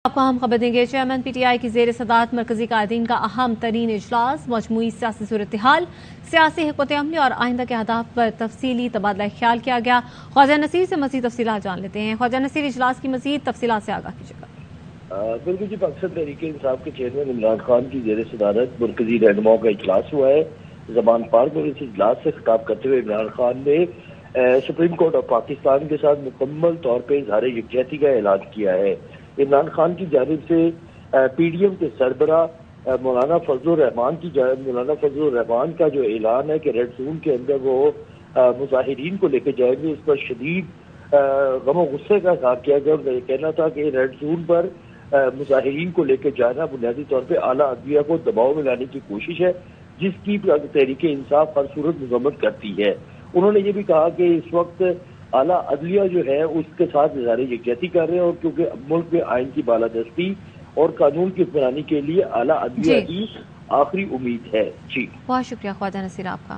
आपको हम खबर देंगे। चेयरमैन PTI की जेर सदारत मरकजी कायदीन का अहम तरीन इजलास, मजमूई सियासी सूरत-ए-हाल, सियासी हिकमत-ए-अमली और आइंदा के अहदाफ पर तफसीली तबादला ख्याल किया गया। ख्वाजा नसीर से मज़ीद तफसीलात जान लेते हैं। ख्वाजा नसीर, इजलास की मज़ीद तफसीलात से आगाह कीजिएगा। बिल्कुल जी, पाकिस्तान तहरीक इंसाफ के चेयरमैन इमरान खान की जेर सदारत मरकजी रहनुमाओं का इजलास हुआ है। जबान पार्क में इस इजलास से खिताब करते हुए इमरान खान ने सुप्रीम कोर्ट ऑफ पाकिस्तान के साथ मुकम्मल तौर पर इजहार यकजहती का ऐलान किया है। इमरान खान की जानिब से PDM के सरबरा मौलाना फजलुर रहमान का जो ऐलान है कि रेड जोन के अंदर वो मुजाहिरीन को लेकर जाएंगे, इस पर शदीद गम गुस्से का इजहार किया गया। उनका ये कहना था कि रेड जोन पर मुजाहिरीन को लेकर जाना बुनियादी तौर पर आला अदलिया को दबाव में लाने की कोशिश है, जिसकी तहरीक इंसाफ हर सूरत मजम्मत करती है। उन्होंने ये भी कहा कि इस वक्त आला अदलिया जो है उसके साथ इज़हार यकजहती कर रहे हैं, और क्योंकि मुल्क में आइन की बालादस्ती और कानून की हुक्मरानी के लिए आला अदलिया ही आखिरी उम्मीद है। जी, बहुत शुक्रिया ख्वाजा नसीर आपका।